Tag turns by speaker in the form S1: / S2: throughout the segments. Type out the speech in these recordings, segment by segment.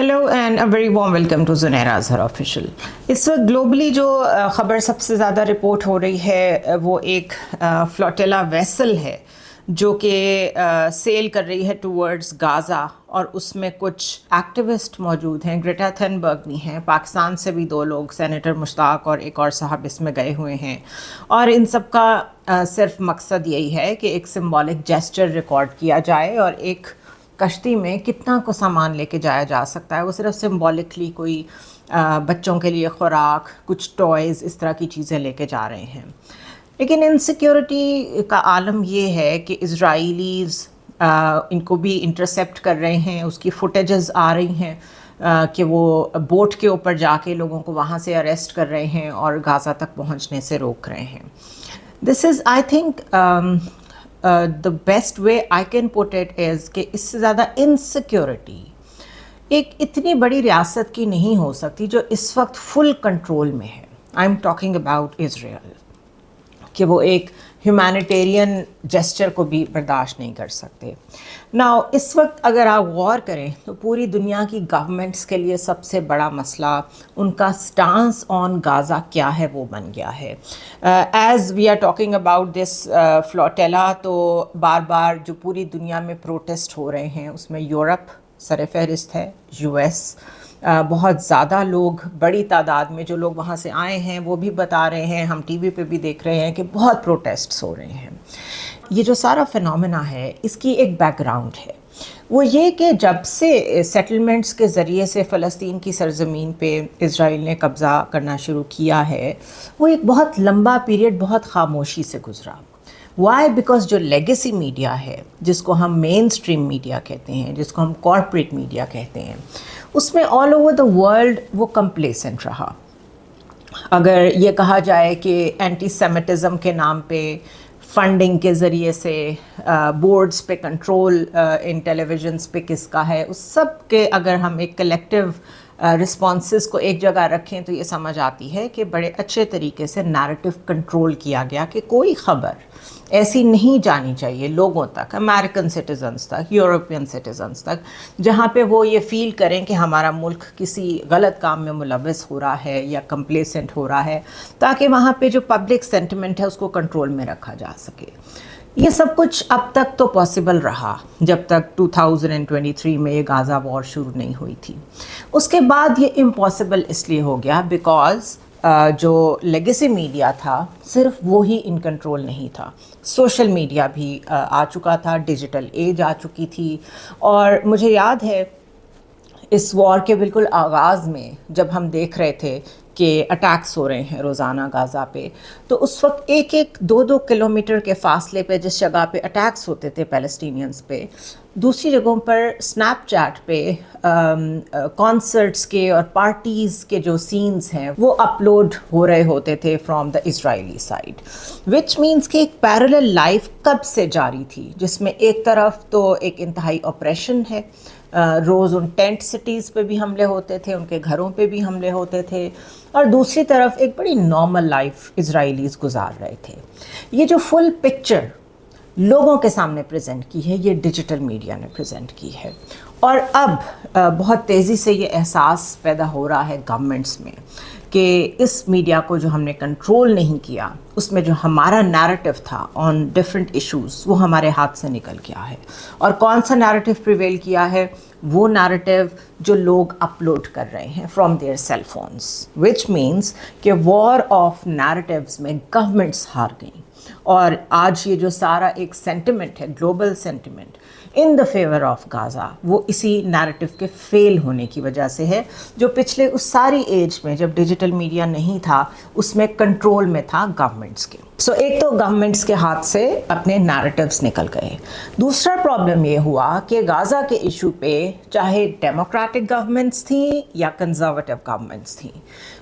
S1: Hello and a very warm welcome to Zunaira Azhar official. इस वक्त globally जो ख़बर सबसे ज़्यादा रिपोर्ट हो रही है वो एक फ्लोटिला वेसल है जो कि सेल कर रही है टूवर्ड्स गाज़ा, और उसमें कुछ एक्टिविस्ट मौजूद हैं। ग्रेटा थनबर्ग भी हैं, पाकिस्तान से भी 2 लोग, सेनेटर मुश्ताक और एक और साहब इसमें गए हुए हैं। और इन सब का सिर्फ मकसद यही है कि एक सिंबॉलिक जेस्चर रिकॉर्ड किया जाए, और एक कश्ती में कितना को सामान लेके जाया जा सकता है वो सिर्फ सिंबॉलिकली कोई बच्चों के लिए खुराक, कुछ टॉयज़, इस तरह की चीज़ें लेके जा रहे हैं। लेकिन इनसिक्योरिटी का आलम ये है कि इज़राइलीज़ इनको भी इंटरसेप्ट कर रहे हैं। उसकी फुटेजेस आ रही हैं कि वो बोट के ऊपर जाके लोगों को वहाँ से अरेस्ट कर रहे हैं और गाज़ा तक पहुँचने से रोक रहे हैं। This is I think the best way I can put it is कि इससे ज़्यादा इनसिक्योरिटी एक इतनी बड़ी रियासत की नहीं हो सकती जो इस वक्त फुल कंट्रोल में है। I am talking about Israel, कि वो एक ह्यूमैनिटेरियन जेस्चर को भी बर्दाश्त नहीं कर सकते। नाउ इस वक्त अगर आप गौर करें तो पूरी दुनिया की गवर्नमेंट्स के लिए सबसे बड़ा मसला उनका स्टांस ऑन गाज़ा क्या है वो बन गया है। As we are talking about this flotilla, तो बार बार जो पूरी दुनिया में प्रोटेस्ट हो रहे हैं उसमें यूरोप सरफ़हरिस्त है, यूएस, बहुत ज़्यादा लोग, बड़ी तादाद में जो लोग वहाँ से आए हैं वो भी बता रहे हैं, हम टीवी पे भी देख रहे हैं कि बहुत प्रोटेस्ट्स हो रहे हैं। ये जो सारा फिनोमेना है इसकी एक बैकग्राउंड है, वो ये कि जब से सेटलमेंट्स के ज़रिए से फ़लस्तीन की सरज़मीन पे इज़राइल ने कब्ज़ा करना शुरू किया है, वो एक बहुत लंबा पीरियड बहुत खामोशी से गुज़रा। वाई? बिकॉज जो लेगेसी मीडिया है, जिसको हम मेन स्ट्रीम मीडिया कहते हैं, जिसको हम कॉर्पोरेट मीडिया कहते हैं, उसमें ऑल ओवर द वर्ल्ड वो कंप्लेसेंट रहा। अगर ये कहा जाए कि एंटी सेमिटिज़म के नाम पे फंडिंग के ज़रिए से बोर्ड्स पे कंट्रोल इन टेलीविजन्स पे किसका है, उस सब के अगर हम एक कलेक्टिव रिस्पॉन्सेस को एक जगह रखें तो ये समझ आती है कि बड़े अच्छे तरीके से नैरेटिव कंट्रोल किया गया कि कोई ख़बर ऐसी नहीं जानी चाहिए लोगों तक, अमेरिकन सिटीज़न्स तक, यूरोपियन सिटीज़न्स तक, जहाँ पे वो ये फ़ील करें कि हमारा मुल्क किसी गलत काम में मुलव्वस हो रहा है या कंप्लेसेंट हो रहा है, ताकि वहाँ पे जो पब्लिक सेंटिमेंट है उसको कंट्रोल में रखा जा सके। ये सब कुछ अब तक तो पॉसिबल रहा जब तक 2023 में ये गाज़ा वॉर शुरू नहीं हुई थी। उसके बाद ये इम्पॉसिबल इसलिए हो गया बिकॉज़ जो लेगेसी मीडिया था सिर्फ वो ही इन कंट्रोल नहीं था, सोशल मीडिया भी आ चुका था, डिजिटल एज आ चुकी थी। और मुझे याद है इस वॉर के बिल्कुल आगाज़ में जब हम देख रहे थे कि अटैक्स हो रहे हैं रोज़ाना गाज़ा पे, तो उस वक्त 1-1, 2-2 किलोमीटर के फासले पे जिस जगह पे अटैक्स होते थे पैलेस्टीनियंस पे, दूसरी जगहों पर स्नैपचैट पे कॉन्सर्ट्स के और पार्टीज़ के जो सीन्स हैं वो अपलोड हो रहे होते थे from the Israeli side, which means कि एक पैरेलल लाइफ कब से जारी थी, जिसमें एक तरफ तो एक इंतहाई ऑपरेशन है, रोज़ उन टेंट सिटीज़ पे भी हमले होते थे, उनके घरों पे भी हमले होते थे, और दूसरी तरफ एक बड़ी नॉर्मल लाइफ इज़राइलीज़ गुजार रहे थे। ये जो फुल पिक्चर लोगों के सामने प्रेजेंट की है, ये डिजिटल मीडिया ने प्रेजेंट की है। और अब बहुत तेज़ी से ये एहसास पैदा हो रहा है गवर्नमेंट्स में कि इस मीडिया को जो हमने कंट्रोल नहीं किया, उसमें जो हमारा नैरेटिव था ऑन डिफरेंट इश्यूज़ वो हमारे हाथ से निकल गया है। और कौन सा नैरेटिव प्रिवेल किया है? वो नैरेटिव जो लोग अपलोड कर रहे हैं from there cell phones, which means कि वॉर ऑफ नैरेटिव्स में गवर्नमेंट्स हार गई। और आज ये जो सारा एक सेंटिमेंट है, global sentiment in the favour of Gaza, वो इसी नैरेटिव के फेल होने की वजह से है, जो पिछले उस सारी एज में जब डिजिटल मीडिया नहीं था उसमें कंट्रोल में था गवर्नमेंट्स के। सो एक तो गवर्नमेंट्स के हाथ से अपने नैरेटिव्स निकल गए। दूसरा प्रॉब्लम ये हुआ कि गाज़ा के इशू पे चाहे डेमोक्रेटिक गवर्नमेंट्स थी या कंजर्वेटिव गवर्नमेंट्स थी,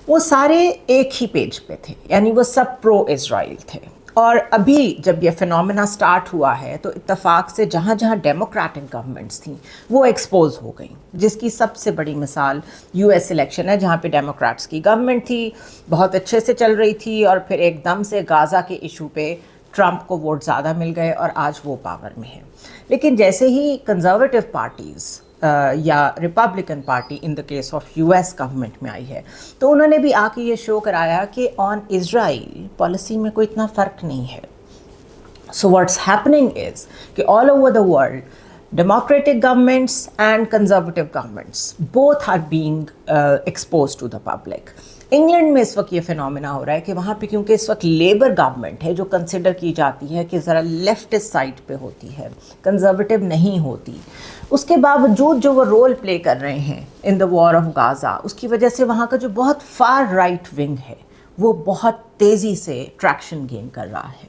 S1: वो सारे एक ही पेज पे थे, यानी वो सब प्रो इज़राइल थे। और अभी जब ये फिनोमेना स्टार्ट हुआ है तो इत्तेफाक से जहाँ जहाँ डेमोक्रेटिक गवर्नमेंट्स थी वो एक्सपोज हो गई, जिसकी सबसे बड़ी मिसाल यूएस इलेक्शन है, जहाँ पे डेमोक्रेट्स की गवर्नमेंट थी, बहुत अच्छे से चल रही थी, और फिर एकदम से गाज़ा के इशू पे ट्रंप को वोट ज़्यादा मिल गए और आज वो पावर में है। लेकिन जैसे ही कंजर्वेटिव पार्टीज़ या Republican party in the case of US government में आई है, तो उन्होंने भी आके ये शो कराया कि ऑन इज़राइल पॉलिसी में कोई इतना फ़र्क नहीं है. So what's happening is कि all over the world, democratic governments and conservative governments both are being exposed to the public. England में इस वक्त ये फिनोमेना हो रहा है कि वहाँ पे क्योंकि इस वक्त लेबर गवर्नमेंट है जो कंसिडर की जाती है कि ज़रा लेफ्टिस्ट साइड पे होती है, कंजर्वेटिव नहीं होती, उसके बावजूद जो वो रोल प्ले कर रहे हैं in the war of Gaza, उसकी वजह से वहाँ का जो बहुत फार राइट विंग है वो बहुत तेज़ी से ट्रैक्शन गेन कर रहा है.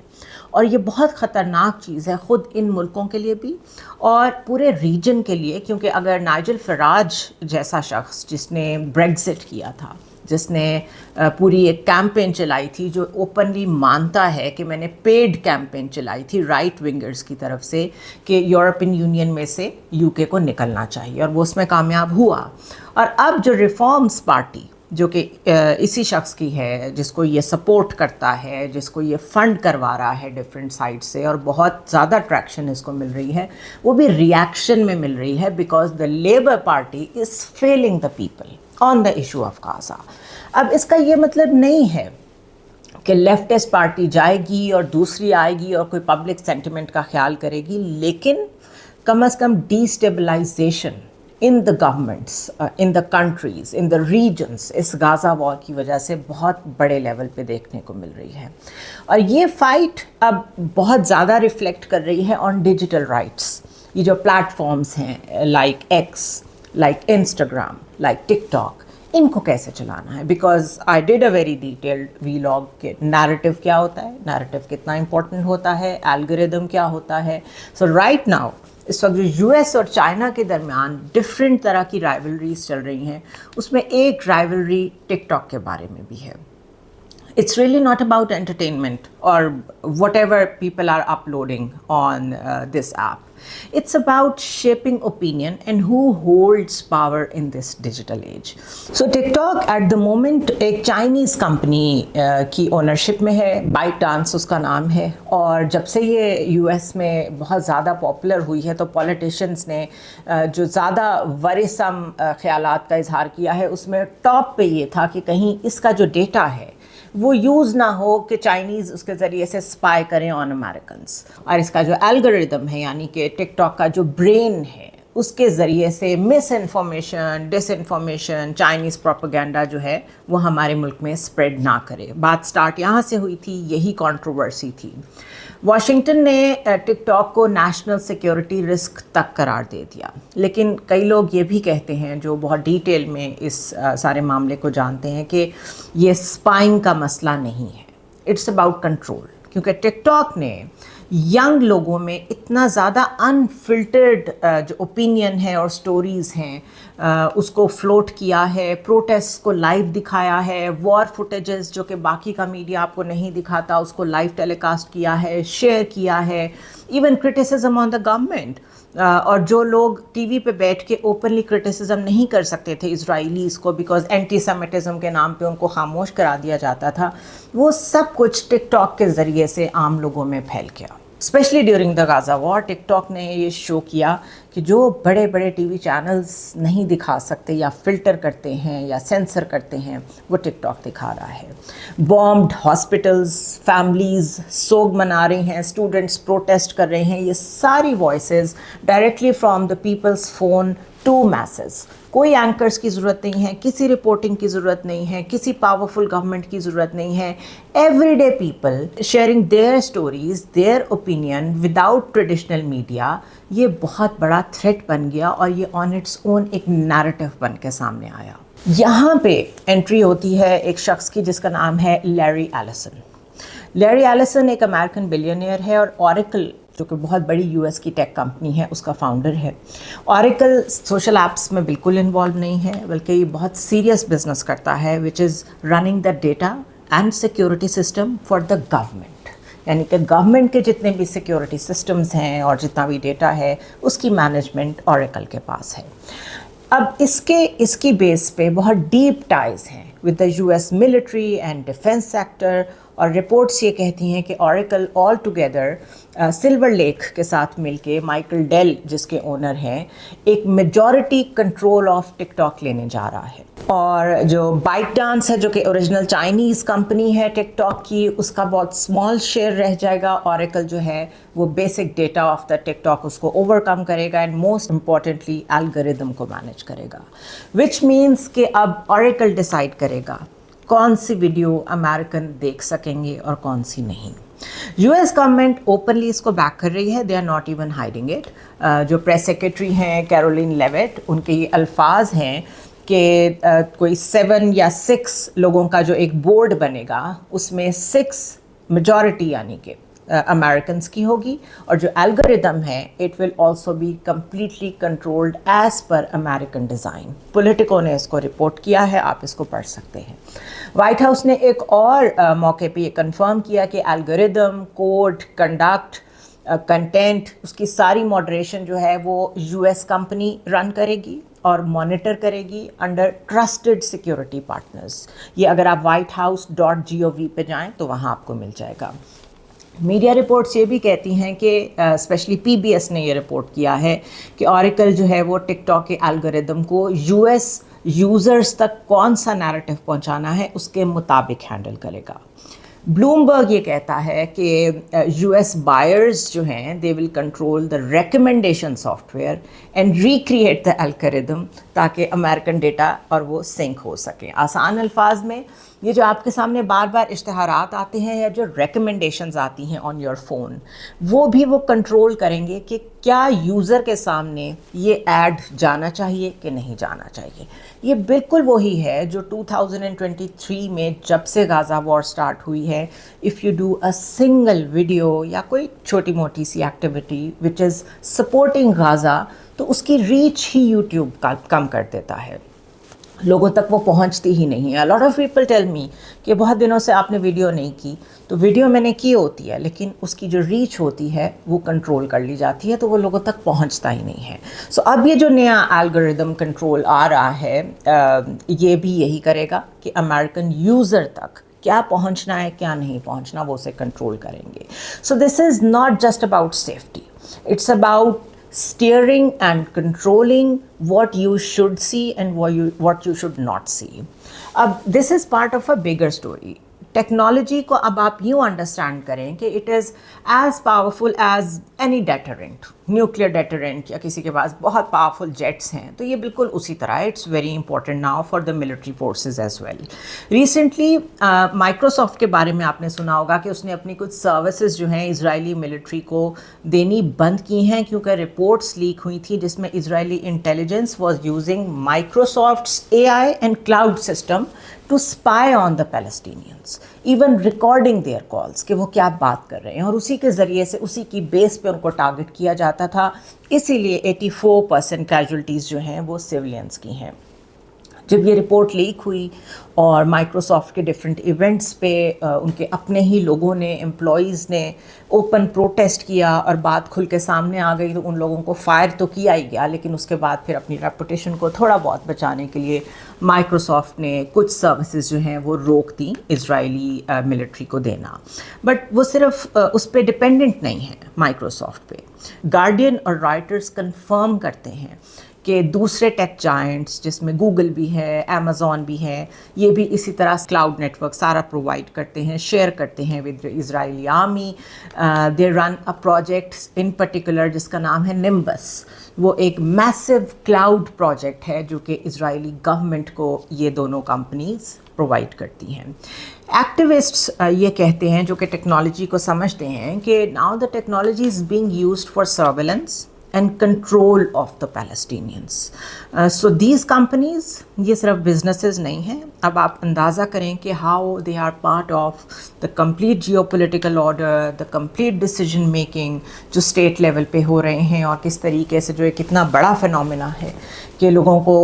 S1: और ये बहुत ख़तरनाक चीज़ है ख़ुद इन मुल्कों के लिए भी और पूरे रीजन के लिए, क्योंकि अगर नाइजल फराज जैसा शख्स जिसने ब्रेग्जिट किया था, जिसने पूरी एक कैंपेन चलाई थी जो ओपनली मानता है कि मैंने पेड कैंपेन चलाई थी राइट विंगर्स की तरफ से कि यूरोपियन यूनियन में से UK को निकलना चाहिए, और वो उसमें कामयाब हुआ. और अब जो रिफॉर्म्स पार्टी जो कि इसी शख्स की है, जिसको ये सपोर्ट करता है, जिसको ये फंड करवा रहा है डिफरेंट साइड से, और बहुत ज़्यादा ट्रैक्शन इसको मिल रही है, वो भी रिएक्शन में मिल रही है because the labour party is failing the people on the issue of Gaza. अब इसका ये मतलब नहीं है कि लेफ्टिस्ट पार्टी जाएगी और दूसरी आएगी और कोई पब्लिक सेंटिमेंट का ख्याल करेगी, लेकिन कम अज़ कम destabilization in the governments, in the countries, in the regions इस गाज़ा वॉर की वजह से बहुत बड़े लेवल पे देखने को मिल रही है. और ये फ़ाइट अब बहुत ज़्यादा रिफ्लेक्ट कर रही है ऑन डिजिटल राइट्स. ये जो प्लेटफॉर्म्स हैं like X, like Instagram, like TikTok, इनको कैसे चलाना है. Because I did a very detailed vlog के नैरेटिव क्या होता है, नैरेटिव कितना इंपॉर्टेंट होता है, एल्गोरिदम क्या होता है. सो राइट नाउ इस वक्त जो US और चाइना के दरमियान डिफरेंट तरह की राइवलरीज चल रही हैं, उसमें एक राइवलरी टिकटॉक के बारे में भी है. It's really not about entertainment or whatever people are uploading on this app. It's about shaping opinion and who holds power in this digital age. So TikTok at the moment एक Chinese company की ownership में है, ByteDance उसका नाम है, और जब से ये US में बहुत ज़्यादा पॉपुलर हुई है तो पॉलिटिशियंस ने जो ज़्यादा वरिसम ख्यालात का इजहार किया है, उसमें टॉप पे ये था कि कहीं इसका जो डेटा है वो यूज़ ना हो कि चाइनीज़ उसके ज़रिए से स्पाई करें ऑन अमेरिकन्स. और इसका जो एल्गोरिदम है, यानी कि टिकटॉक का जो ब्रेन है, उसके ज़रिए से miss information, disinformation, Chinese propaganda जो है वो हमारे मुल्क में स्प्रेड ना करे. बात स्टार्ट यहाँ से हुई थी, यही कंट्रोवर्सी थी. वाशिंगटन ने टिकटॉक को नेशनल सिक्योरिटी रिस्क तक करार दे दिया, लेकिन कई लोग ये भी कहते हैं जो बहुत डिटेल में इस सारे मामले को जानते हैं कि ये स्पाइंग का मसला नहीं है, इट्स अबाउट कंट्रोल. क्योंकि टिकटॉक ने यंग लोगों में इतना ज़्यादा अनफिल्टर्ड जो ओपिनियन है और स्टोरीज़ हैं उसको फ्लोट किया है, प्रोटेस्ट को लाइव दिखाया है, वॉर फुटेजेस जो कि बाकी का मीडिया आपको नहीं दिखाता उसको लाइव टेलीकास्ट किया है, शेयर किया है, even criticism on the government. और जो लोग टीवी पे बैठ के ओपनली क्रिटिसिज्म नहीं कर सकते थे इजराइलीज़ को बिकॉज एंटी सेमिटिज़म के नाम पे उनको खामोश करा दिया जाता था, वो सब कुछ टिकटॉक के ज़रिए से आम लोगों में फैल गया. Specially during the Gaza war TikTok ने ये शो किया कि जो बड़े बड़े टीवी चैनल्स नहीं दिखा सकते या फ़िल्टर करते हैं या सेंसर करते हैं, वो टिकटॉक दिखा रहा है. बॉम्ब्ड हॉस्पिटल्स, फैमिलीज़ सोग मना रही हैं, स्टूडेंट्स प्रोटेस्ट कर रहे हैं, ये सारी voices directly from the peoples phone to masses. कोई एंकर्स की ज़रूरत नहीं है, किसी रिपोर्टिंग की ज़रूरत नहीं है, किसी पावरफुल गवर्नमेंट की ज़रूरत नहीं है. Everyday people sharing their stories, their opinion without traditional media, ये बहुत बड़ा थ्रेट बन गया और ये ऑन इट्स ओन एक नैरेटिव बन के सामने आया. यहाँ पे एंट्री होती है एक शख्स की जिसका नाम है लैरी एलिसन. लैरी एलिसन एक अमेरिकन बिलियनियर है और ऑरेकल जो कि बहुत बड़ी US की टेक कंपनी है उसका फाउंडर है. ऑरेकल सोशल ऐप्स में बिल्कुल इन्वॉल्व नहीं है, बल्कि ये बहुत सीरियस बिजनेस करता है which is running the data and security system for the government. यानी कि गवर्नमेंट के जितने भी सिक्योरिटी सिस्टम्स हैं और जितना भी डेटा है उसकी मैनेजमेंट ऑरेकल के पास है. अब इसकी बेस पे बहुत डीप टाइज हैं with the US military and defence sector اور رپورٹس یہ کہتی ہیں کہ Oracle all together Silver Lake کے ساتھ مل کے مائیکل ڈیل جس کے اونر ہیں ایک majority control of TikTok لینے جا رہا ہے. اور جو بائٹ ڈانس ہے جو کہ اوریجنل چائنیز کمپنی ہے ٹک ٹاک کی, اس کا بہت اسمال شیئر رہ جائے گا. اوریکل جو ہے وہ basic data of the TikTok اس کو اوور کم کرے گا اینڈ موسٹ امپورٹنٹلی الگوریدم کو مینیج کرے گا, وچ مینس کہ اب اوریکل ڈیسائیڈ کرے گا کون سی ویڈیو امریکن دیکھ سکیں گے اور کون سی نہیں. یو ایس گورنمنٹ اوپنلی اس کو بیک کر رہی ہے, they are not even hiding it. جو پریس سیکرٹری ہیں کیرولین لیوٹ, ان کے یہ الفاظ ہیں کہ کوئی 7 یا 6 لوگوں کا جو ایک بورڈ بنے گا اس میں 6 میجورٹی یعنی کہ امریکنس کی ہوگی, اور جو الگوریدم ہے it will also be completely controlled as per American design. Politico نے اس کو رپورٹ کیا ہے, آپ اس کو پڑھ سکتے ہیں. وائٹ ہاؤس نے ایک اور موقع پہ یہ کنفرم کیا کہ الگوریدم, کوڈ, کنڈکٹ, کنٹینٹ, اس کی ساری ماڈریشن جو ہے وہ یو ایس کمپنی رن کرے گی اور مانیٹر کرے گی انڈر ٹرسٹڈ سیکیورٹی پارٹنرز. یہ اگر آپ whitehouse.gov پہ جائیں تو وہاں آپ کو مل جائے گا. میڈیا رپورٹس یہ بھی کہتی ہیں کہ اسپیشلی پی بی ایس نے یہ رپورٹ کیا ہے کہ اوریکل جو ہے وہ ٹک ٹاک کے الگوریدم کو یو ایس یوزرز تک کون سا نیریٹو پہنچانا ہے اس کے مطابق ہینڈل کرے گا. بلومبرگ یہ کہتا ہے کہ یو ایس بائرز جو ہیں they will control the recommendation software and recreate the algorithm تاکہ امریکن ڈیٹا اور وہ سنک ہو سکیں. آسان الفاظ میں یہ جو آپ کے سامنے بار بار اشتہارات آتے ہیں یا جو ریکمنڈیشنز آتی ہیں آن یور فون, وہ بھی وہ کنٹرول کریں گے کہ کیا یوزر کے سامنے یہ ایڈ جانا چاہیے کہ نہیں جانا چاہیے. یہ بالکل وہی ہے جو 2023 میں جب سے غازہ وار سٹارٹ ہوئی ہے, if you do a single video یا کوئی چھوٹی موٹی سی ایکٹیویٹی وچ از سپورٹنگ غازہ, تو اس کی ریچ ہی یوٹیوب کم کر دیتا ہے, لوگوں تک وہ پہنچتی ہی نہیں ہے. Lot of people tell me کہ بہت دنوں سے آپ نے ویڈیو نہیں کی, تو ویڈیو میں نے کی ہوتی ہے لیکن اس کی جو ریچ ہوتی ہے وہ کنٹرول کر لی جاتی ہے, تو وہ لوگوں تک پہنچتا ہی نہیں ہے. سو اب یہ جو نیا الگوریدم کنٹرول آ رہا ہے یہ بھی یہی کرے گا کہ امریکن یوزر تک کیا پہنچنا ہے کیا نہیں پہنچنا وہ اسے کنٹرول کریں گے. So this is not just about safety, it's about steering and controlling what you should see and what you should not see. This is part of a bigger story. Technology کو اب آپ یوں understand کریں کہ it is as powerful as any deterrent, nuclear deterrent, یا کسی کے پاس بہت پاورفل جیٹس ہیں تو یہ بالکل اسی طرح it's very important now for the military forces as well. Recently Microsoft کے بارے میں آپ نے سنا ہوگا کہ اس نے اپنی کچھ سروسز جو ہیں اسرائیلی ملٹری کو دینی بند کی ہیں کیونکہ رپورٹس لیک ہوئی تھیں جس میں اسرائیلی intelligence was using Microsoft's AI and cloud system to spy on the Palestinians, even recording their calls کہ وہ کیا بات کر رہے ہیں, اور اسی کے ذریعے سے اسی کی بیس پہ ان کو ٹارگٹ کیا جاتا تھا. اسی لیے 84% کیجولٹیز جو ہیں وہ سویلینس کی ہیں. جب یہ رپورٹ لیک ہوئی اور مائکروسافٹ کے ڈفرینٹ ایونٹس پہ ان کے اپنے ہی لوگوں نے, امپلائیز نے اوپن پروٹیسٹ کیا اور بات کھل کے سامنے آ گئی, تو ان لوگوں کو فائر تو کیا ہی گیا, لیکن اس کے بعد پھر اپنی ریپوٹیشن کو تھوڑا بہت بچانے کے لیے مائکروسافٹ نے کچھ سروسز جو ہیں وہ روک دیں اسرائیلی ملٹری کو دینا. بٹ وہ صرف اس پہ ڈپینڈنٹ نہیں ہے مائکروسافٹ پہ. گارڈین اور رائٹرز کنفرم کرتے ہیں کہ دوسرے ٹیک جائنٹس جس میں گوگل بھی ہے, امیزون بھی ہے, یہ بھی اسی طرح کلاؤڈ نیٹ ورک سارا پرووائڈ کرتے ہیں, شیئر کرتے ہیں with Israeli army. They run a project in particular جس کا نام ہے نمبس. وہ ایک میسو کلاؤڈ پروجیکٹ ہے جو کہ اسرائیلی گورنمنٹ کو یہ دونوں کمپنیز پرووائڈ کرتی ہیں. ایکٹیوسٹس یہ کہتے ہیں جو کہ ٹیکنالوجی کو سمجھتے ہیں کہ now the technology is being used for surveillance and control of the Palestinians. So these companies یہ صرف businesses نہیں ہیں. اب آپ اندازہ کریں کہ how they are part of the complete geopolitical order, the complete decision making جو state level پہ ہو رہے ہیں, اور کس طریقے سے جو ایک اتنا بڑا فنومینا ہے کہ لوگوں کو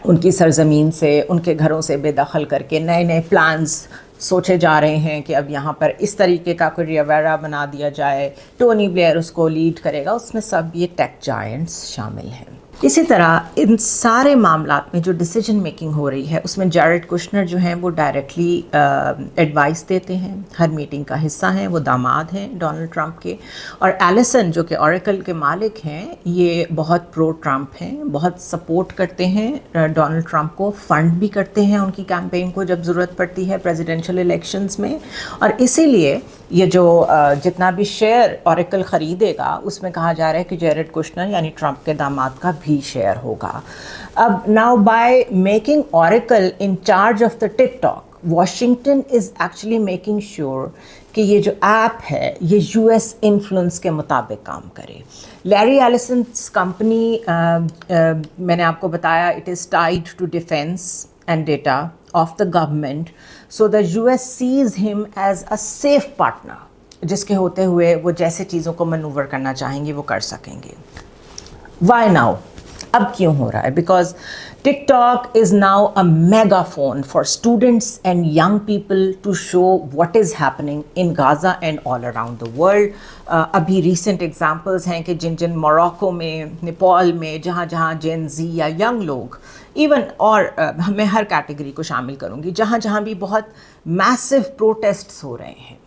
S1: ان کی سرزمین سے, ان کے گھروں سے بے دخل کر کے نئے نئے پلانز سوچے جا رہے ہیں کہ اب یہاں پر اس طریقے کا کوئی ریویرا بنا دیا جائے, ٹونی بلیئر اس کو لیڈ کرے گا. اس میں سب یہ ٹیک جائنٹس شامل ہیں. इसी तरह इन सारे मामलात में जो डिसीजन मेकिंग हो रही है उसमें जैरेड कुशनर जो हैं वो डायरेक्टली एडवाइस देते हैं, हर मीटिंग का हिस्सा हैं, वो दामाद हैं डोनाल्ड ट्रंप के। और एलिसन जो कि ओरेकल के मालिक हैं, ये बहुत प्रो ट्रंप हैं, बहुत सपोर्ट करते हैं डोनाल्ड ट्रंप को, फंड भी करते हैं उनकी कैंपेन को जब ज़रूरत पड़ती है प्रेसिडेंशियल इलेक्शंस में। और इसीलिए ये जो जितना भी शेयर ओरेकल ख़रीदेगा उसमें कहा जा रहा है कि जैरेड कुशनर यानी ट्रंप के दामाद का भी शेयर होगा। अब now by making Oracle in charge of the TikTok, Washington is actually making sure कि ये जो ऐप है ये यूएस इन्फ्लुएंस के मुताबिक काम करे। लैरी एलिसन्स कंपनी, मैंने आपको बताया, it is tied to defence and data of the government, so the US sees him as a safe partner, जिसके होते हुए वो जैसे चीज़ों को मनूवर करना चाहेंगे वो कर सकेंगे। Why now? अब क्यों हो रहा है? Because TikTok is now a megaphone for students and young people to show what is happening in Gaza and all around the world. अभी recent examples हैं कि जिन मोरक्को में, नेपाल में, जहाँ जहाँ जेन जी या यंग लोग, इवन और मैं हर कैटेगरी को शामिल करूँगी, जहाँ जहाँ भी बहुत मैसिव प्रोटेस्ट्स हो रहे हैं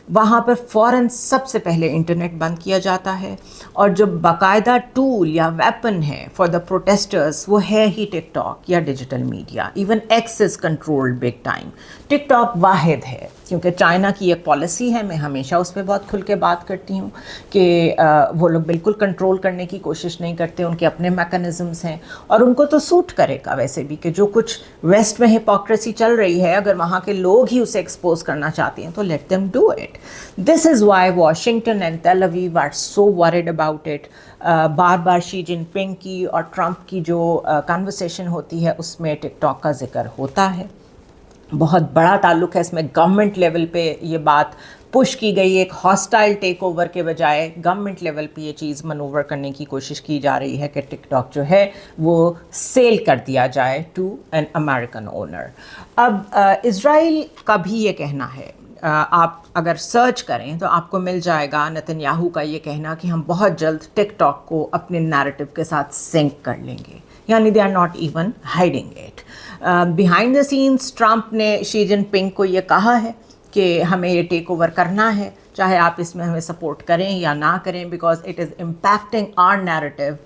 S1: वहाँ पर फ़ौरन सबसे पहले इंटरनेट बंद किया जाता है। और जो बाकायदा टूल या वेपन है फॉर द प्रोटेस्टर्स वो है ही टिकटॉक या digital media. Even X is controlled big time. TikTok वाहिद है क्योंकि चाइना की एक पॉलिसी है, मैं हमेशा उस पर बहुत खुल के बात करती हूँ कि वो लोग बिल्कुल कंट्रोल करने की कोशिश नहीं करते, उनके अपने मैकेनिज़म्स हैं और उनको तो सूट करेगा वैसे भी कि जो कुछ वेस्ट में हिपोक्रेसी चल रही है, अगर वहाँ के लोग ही उसे एक्सपोज करना चाहते हैं तो let them do it. This is why Washington and Tel Aviv are so worried about it. बार बार शी जिनपिंग की और ट्रंप की जो कन्वर्सेशन होती है उसमें टिकटॉक का जिक्र होता है। बहुत बड़ा ताल्लुक़ है इसमें गवर्नमेंट लेवल पे ये बात पुश की गई, एक हॉस्टाइल टेक ओवर के बजाय गवर्नमेंट लेवल पे ये चीज़ मनूवर करने की कोशिश की जा रही है कि टिकटॉक जो है वो सेल कर दिया जाए टू एन अमेरिकन ओनर। अब इज़राइल का भी ये कहना है, आप अगर सर्च करें तो आपको मिल जाएगा नेतन्याहू का ये कहना कि हम बहुत जल्द टिकटॉक को अपने नैरेटिव के साथ सिंक कर लेंगे, यानी they are not even hiding it. Behind the scenes Trump ने शी जिनपिंग को ये कहा है कि हमें ये टेक ओवर करना है, चाहे आप इसमें हमें सपोर्ट करें या ना करें, because it is impacting our narrative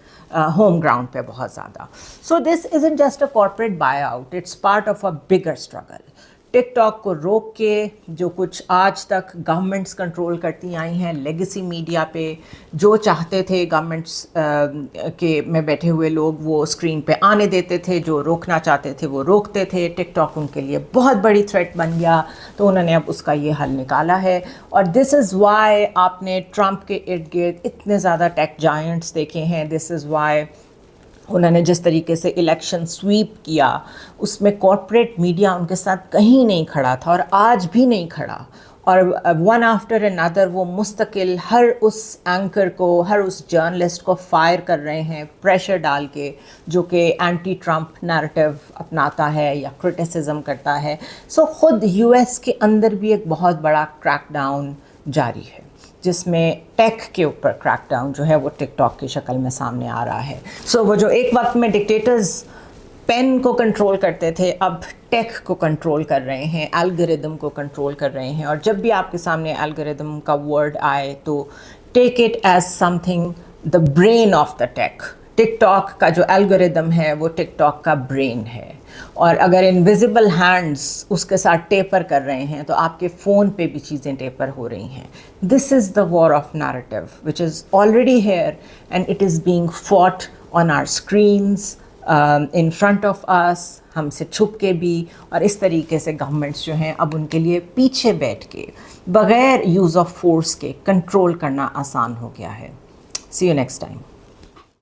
S1: home ground पे बहुत ज़्यादा। So this isn't just a corporate buyout, it's part of a bigger struggle. TikTok को रोक के जो कुछ आज तक गवर्नमेंट्स कंट्रोल करती आई हैं लेगेसी मीडिया पे, जो चाहते थे गवर्नमेंट्स के में बैठे हुए लोग वो स्क्रीन पे आने देते थे, जो रोकना चाहते थे वो रोकते थे। टिकटॉक उनके लिए बहुत बड़ी थ्रेट बन गया, तो उन्होंने अब उसका ये हल निकाला है। और दिस इज़ वाई आपने ट्रंप के इर्द गिर्द इतने ज़्यादा टेक जायंट्स देखे हैं। दिस इज़ वाई उन्होंने जिस तरीके से इलेक्शन स्वीप किया उसमें कॉर्पोरेट मीडिया उनके साथ कहीं नहीं खड़ा था और आज भी नहीं खड़ा, और वन आफ्टर अनदर वो मुस्तकिल हर उस एंकर को, हर उस जर्नलिस्ट को फायर कर रहे हैं प्रेशर डाल के, जो कि एंटी ट्रंप नैरेटिव अपनाता है या क्रिटिसिज्म करता है। सो ख़ुद यूएस के अंदर भी एक बहुत बड़ा क्रैकडाउन जारी है, जिसमें टेक के ऊपर क्रैकडाउन जो है वो टिकटॉक की शक्ल में सामने आ रहा है। सो वो जो एक वक्त में डिक्टेटर्स पेन को कंट्रोल करते थे, अब टेक को कंट्रोल कर रहे हैं, एल्गोरिदम को कंट्रोल कर रहे हैं। और जब भी आपके सामने एल्गोरिदम का वर्ड आए तो take it as something the brain of the tech. TikTok का जो एल्गोरिदम है वो टिकटॉक का ब्रेन है, और अगर इनविजिबल हैंड्स उसके साथ टेपर कर रहे हैं तो आपके फ़ोन पे भी चीज़ें टेपर हो रही हैं। This is the war of narrative which is already here and it is being fought on our screens, in front of us, हमसे छुप के भी। और इस तरीके से गवर्नमेंट्स जो हैं अब उनके लिए पीछे बैठ के बग़ैर यूज़ ऑफ फोर्स के कंट्रोल करना आसान हो गया है। सी यू नेक्स्ट टाइम।